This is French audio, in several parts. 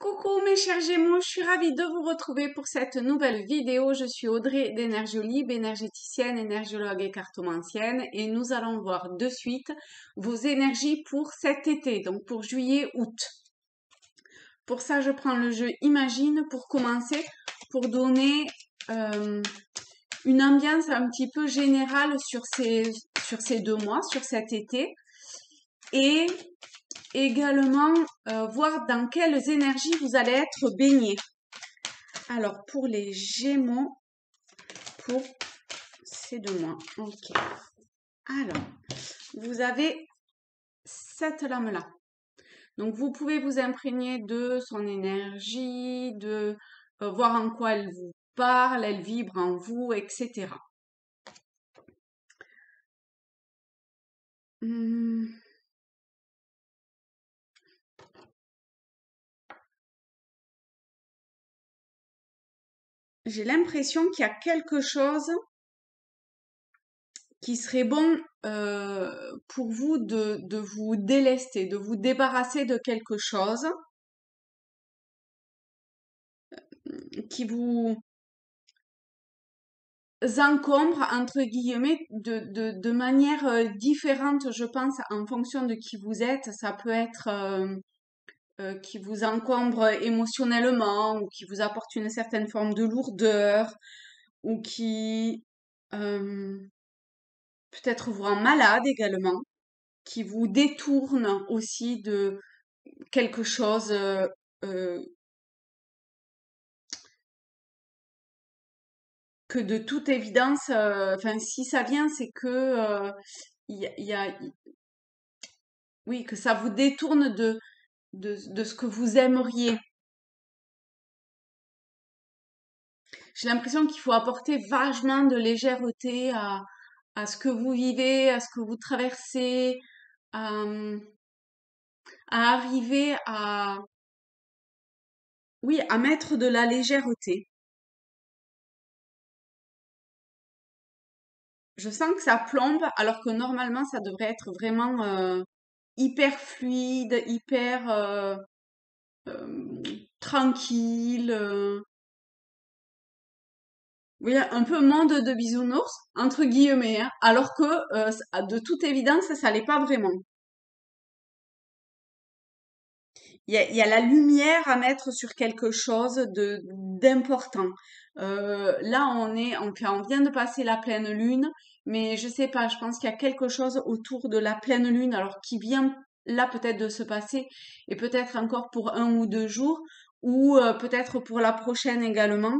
Coucou mes chers Gémeaux, je suis ravie de vous retrouver pour cette nouvelle vidéo. Je suis Audrey d'Énergiolib, énergéticienne, énergiologue et cartomancienne, et nous allons voir de suite vos énergies pour cet été, donc pour juillet-août. Pour ça, je prends le jeu Imagine pour commencer, pour donner une ambiance un petit peu générale sur ces 2 mois, sur cet été, et également voir dans quelles énergies vous allez être baignés. Alors, pour les Gémeaux, pour ces 2 mois, ok. Alors, vous avez cette lame-là. Donc, vous pouvez vous imprégner de son énergie, de voir en quoi elle vous parle, elle vibre en vous, etc. J'ai l'impression qu'il y a quelque chose qui serait bon pour vous de vous délester, de vous débarrasser de quelque chose qui vous encombre, entre guillemets, de manière différente, je pense, en fonction de qui vous êtes. Ça peut être qui vous encombre émotionnellement, ou qui vous apporte une certaine forme de lourdeur, ou qui peut-être vous rend malade également, qui vous détourne aussi de quelque chose euh, que de toute évidence, enfin si ça vient, c'est que il y a, oui, que ça vous détourne de ce que vous aimeriez. J'ai l'impression qu'il faut apporter vachement de légèreté à ce que vous vivez, à ce que vous traversez, à, à arriver à, oui, à mettre de la légèreté. Je sens que ça plombe, alors que normalement, ça devrait être vraiment hyper fluide, hyper tranquille. Oui, un peu monde de bisounours, entre guillemets, hein, alors que de toute évidence, ça l'est pas vraiment. Il y a la lumière à mettre sur quelque chose d'important. Là, on vient de passer la pleine lune, mais je sais pas, je pense qu'il y a quelque chose autour de la pleine lune, alors qui vient là peut-être de se passer, et peut-être encore pour 1 ou 2 jours, ou peut-être pour la prochaine également.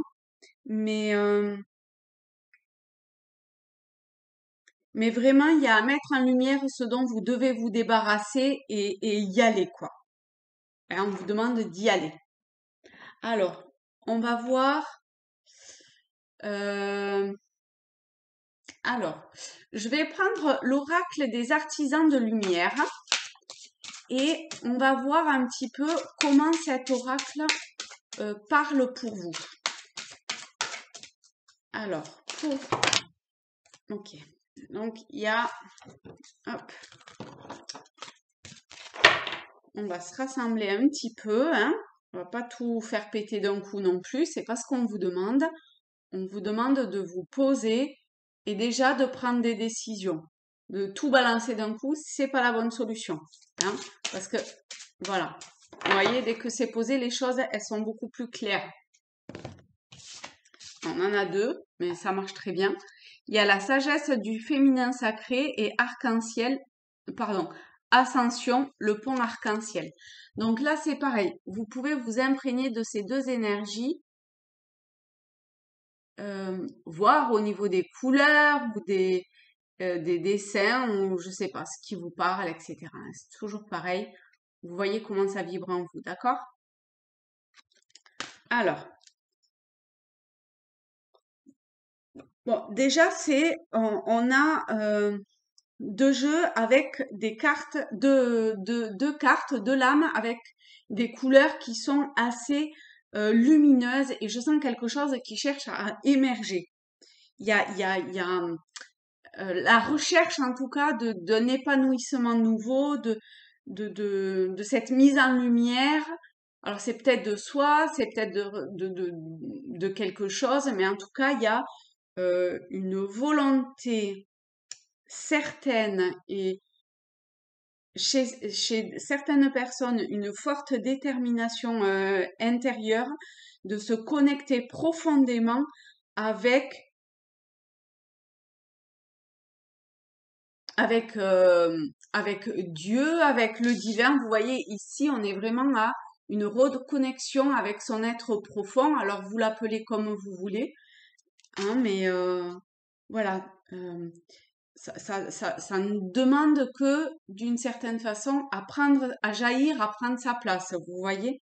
Mais, euh, mais vraiment, il y a à mettre en lumière ce dont vous devez vous débarrasser et y aller, quoi. Et on vous demande d'y aller. Alors, on va voir. euh, alors, je vais prendre l'oracle des artisans de lumière et on va voir un petit peu comment cet oracle parle pour vous. Alors, ok. Donc, il y a... Hop. On va se rassembler un petit peu, hein. On va pas tout faire péter d'un coup non plus, c'est pas ce qu'on vous demande. On vous demande de vous poser et déjà de prendre des décisions. De tout balancer d'un coup, c'est pas la bonne solution, hein, parce que voilà. Vous voyez, dès que c'est posé, les choses, elles sont beaucoup plus claires. On en a 2, mais ça marche très bien. Il y a la sagesse du féminin sacré et arc-en-ciel, pardon, ascension, le pont arc-en-ciel. Donc là, c'est pareil. Vous pouvez vous imprégner de ces 2 énergies, voir au niveau des couleurs ou des dessins, ou je sais pas, ce qui vous parle, etc. C'est toujours pareil. Vous voyez comment ça vibre en vous, d'accord? Alors, bon, déjà, on a 2 jeux avec des cartes, deux cartes, 2 lames avec des couleurs qui sont assez lumineuses et je sens quelque chose qui cherche à émerger. Il y a la recherche en tout cas d'un épanouissement nouveau, de cette mise en lumière Alors, c'est peut-être de soi, c'est peut-être de quelque chose, mais en tout cas, il y a une volonté certaine et chez certaines personnes, une forte détermination intérieure de se connecter profondément avec avec Dieu, avec le divin. Vous voyez, ici, on est vraiment à une reconnexion avec son être profond. Alors, vous l'appelez comme vous voulez, hein, mais voilà. Ça ne demande que, d'une certaine façon, apprendre à jaillir, à prendre sa place, vous voyez.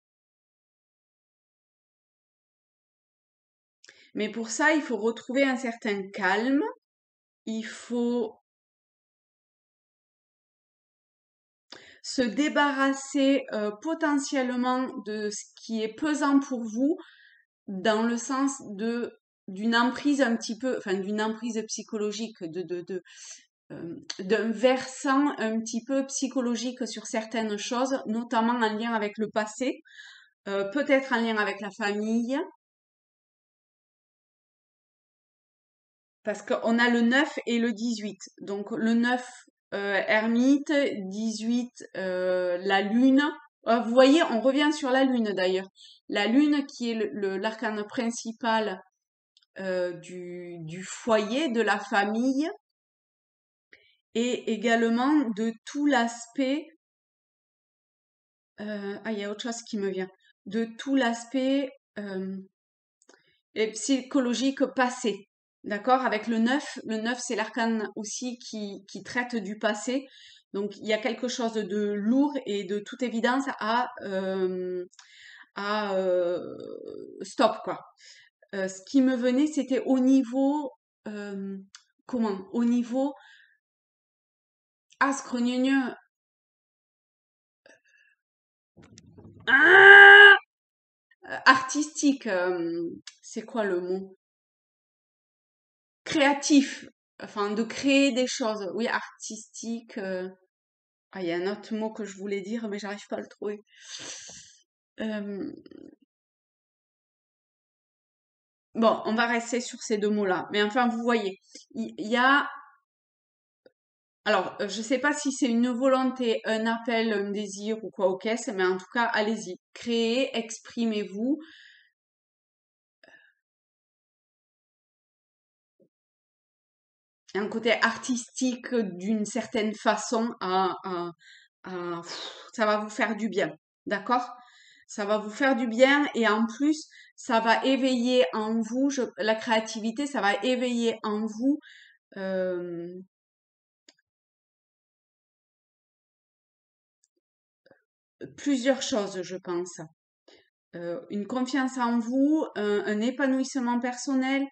Mais pour ça, il faut retrouver un certain calme. Il faut se débarrasser potentiellement de ce qui est pesant pour vous, dans le sens de d'une emprise un petit peu, enfin d'une emprise psychologique, d'un versant un petit peu psychologique sur certaines choses, notamment en lien avec le passé, peut-être en lien avec la famille, parce qu'on a le 9 et le 18. Donc le 9, ermite, 18, la lune. Vous voyez, on revient sur la lune d'ailleurs. La lune qui est l'arcane principal du foyer, de la famille, et également de tout l'aspect. Il y a autre chose qui me vient. De tout l'aspect psychologique passé. D'accord? Avec le 9 c'est l'arcane aussi qui traite du passé. Donc, il y a quelque chose de lourd et de toute évidence à stop, quoi. Ce qui me venait, c'était au niveau, comment? Au niveau, scrogneux. Ah artistique, c'est quoi le mot? Créatif, enfin de créer des choses. Oui, artistique. Il y a un autre mot que je voulais dire, mais j'arrive pas à le trouver. Euh, bon, on va rester sur ces deux mots-là. Mais enfin, vous voyez, il y a. Alors, je sais pas si c'est une volonté, un appel, un désir ou quoi au caisse, mais en tout cas, allez-y. Créez, exprimez-vous. Un côté artistique d'une certaine façon ça va vous faire du bien, d'accord? Ça va vous faire du bien et en plus, ça va éveiller en vous, la créativité, ça va éveiller en vous euh, plusieurs choses, je pense. Une confiance en vous, un épanouissement personnel,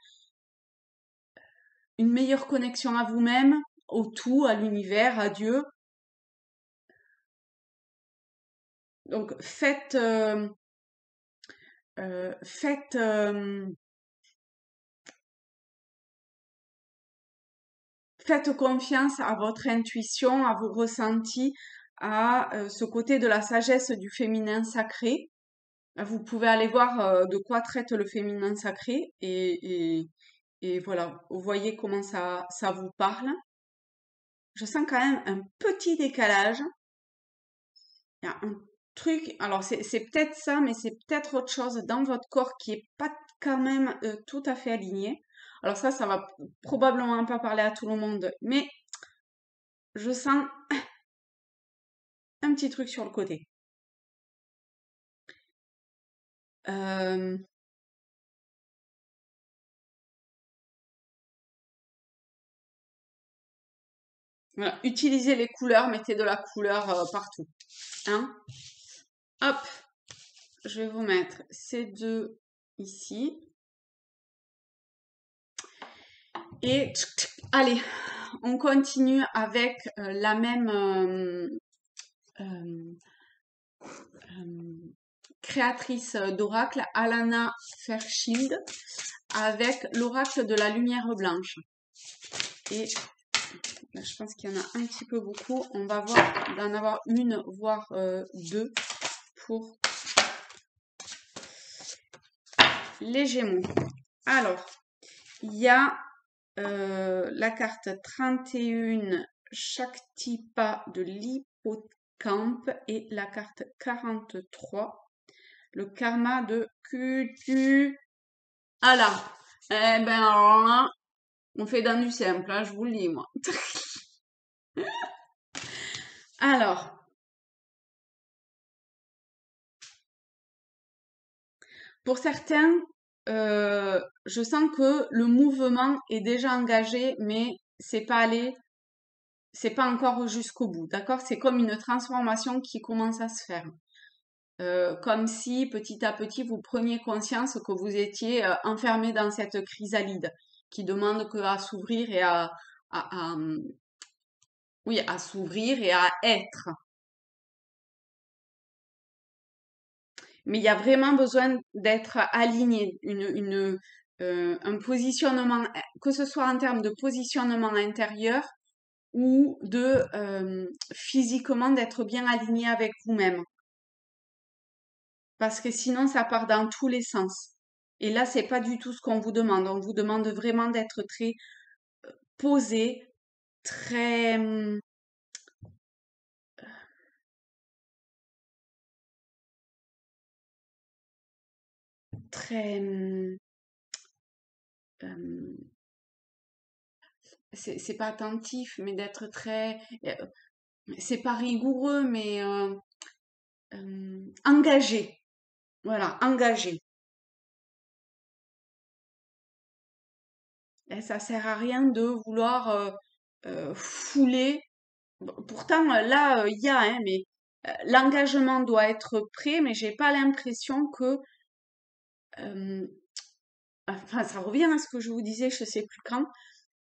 une meilleure connexion à vous-même, au tout, à l'univers, à Dieu. Donc faites faites confiance à votre intuition, à vos ressentis, à ce côté de la sagesse du féminin sacré. Vous pouvez aller voir de quoi traite le féminin sacré et voilà, vous voyez comment ça vous parle. Je sens quand même un petit décalage. Il y a un truc, alors c'est peut-être ça, mais c'est peut-être autre chose dans votre corps qui est pas quand même tout à fait aligné. Alors ça va probablement pas parler à tout le monde, mais je sens un petit truc sur le côté. Euh, voilà, utilisez les couleurs, mettez de la couleur partout. Hein? Hop, je vais vous mettre ces deux ici. Et allez, on continue avec la même créatrice d'oracle, Alana Fairchild, avec l'oracle de la lumière blanche. Et là, je pense qu'il y en a un petit peu beaucoup. On va voir d'en avoir une, voire deux, pour Les Gémeaux. Alors, il y a la carte 31, Shaktipa de l'hippocampe, et la carte 43, le karma de Kutu. Alors, eh ben alors là, on fait dans du simple, hein, je vous le dis, moi. Alors, pour certains, je sens que le mouvement est déjà engagé, mais c'est pas encore jusqu'au bout, d'accord? C'est comme une transformation qui commence à se faire. Comme si petit à petit vous preniez conscience que vous étiez enfermé dans cette chrysalide qui demande que à s'ouvrir et oui, à s'ouvrir et à être. Mais il y a vraiment besoin d'être aligné, un positionnement, que ce soit en termes de positionnement intérieur ou de physiquement d'être bien aligné avec vous-même. Parce que sinon, ça part dans tous les sens. Et là, c'est pas du tout ce qu'on vous demande. On vous demande vraiment d'être très posé, très, très, euh, c'est pas attentif, mais d'être très, c'est pas rigoureux, mais engagé. Voilà, engagé. Et ça sert à rien de vouloir fouler. Bon, pourtant, là, il y a, hein, mais l'engagement doit être prêt, mais j'ai pas l'impression que euh, enfin, ça revient à ce que je vous disais, je sais plus quand.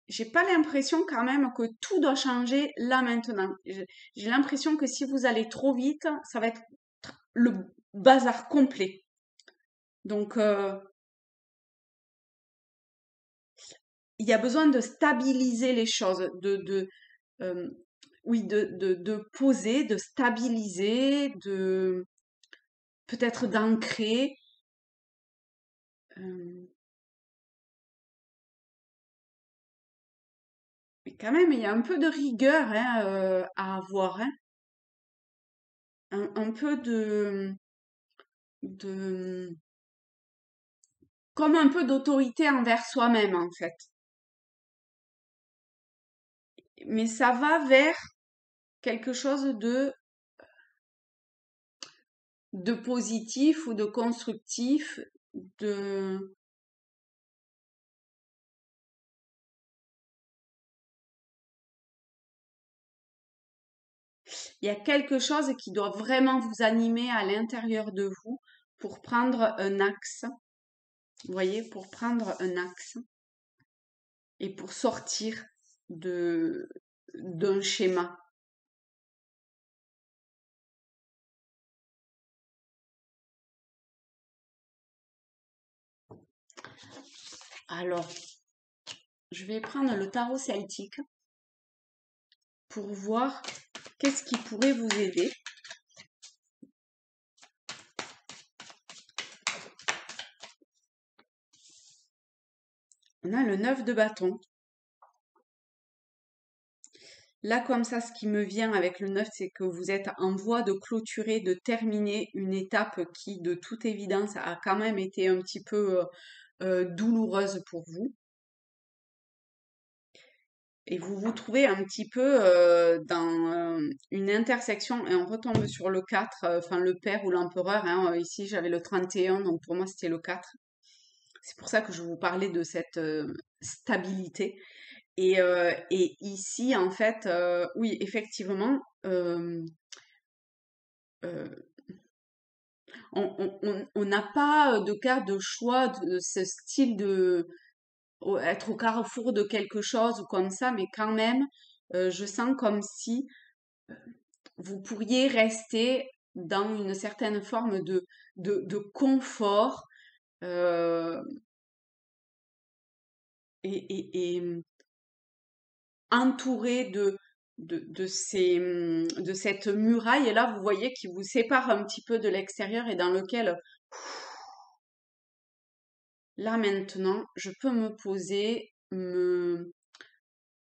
J'ai pas l'impression quand même que tout doit changer là maintenant. J'ai l'impression que si vous allez trop vite, ça va être le bazar complet. Donc, il y a besoin de stabiliser les choses, euh, oui, de poser, de stabiliser, de peut-être d'ancrer. euh, mais quand même, il y a un peu de rigueur hein, à avoir, hein. Un peu de, comme un peu d'autorité envers soi-même, en fait. Mais ça va vers quelque chose de positif ou de constructif, de, il y a quelque chose qui doit vraiment vous animer à l'intérieur de vous pour prendre un axe. Vous voyez, pour prendre un axe et pour sortir de, d'un schéma. Alors, je vais prendre le tarot celtique pour voir qu'est-ce qui pourrait vous aider. On a le 9 de bâton. Là, comme ça, ce qui me vient avec le 9, c'est que vous êtes en voie de clôturer, de terminer une étape qui, de toute évidence, a quand même été un petit peu douloureuse pour vous. Et vous vous trouvez un petit peu dans une intersection, et on retombe sur le 4, enfin le père ou l'empereur. Hein, ici, j'avais le 31, donc pour moi, c'était le 4. C'est pour ça que je vous parlais de cette stabilité. Et ici, en fait, oui, effectivement, euh, on n'a pas de cas de choix de ce style de être au carrefour de quelque chose ou comme ça, mais quand même, je sens comme si vous pourriez rester dans une certaine forme de confort euh, et entouré de cette muraille. Et là, vous voyez qui vous sépare un petit peu de l'extérieur et dans lequel là maintenant, je peux me poser, me,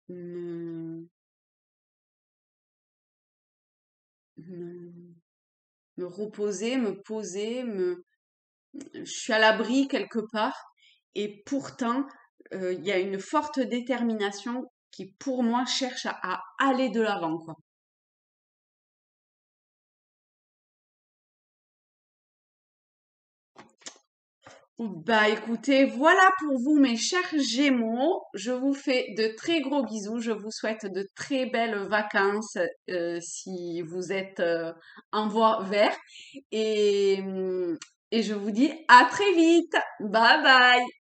me, me reposer, me poser, je suis à l'abri quelque part. Et pourtant, il y a une forte détermination qui, pour moi, cherche à aller de l'avant, quoi. Bah écoutez, voilà pour vous mes chers Gémeaux. Je vous fais de très gros bisous. Je vous souhaite de très belles vacances si vous êtes en voie vers. Et, hum, et je vous dis à très vite. Bye bye.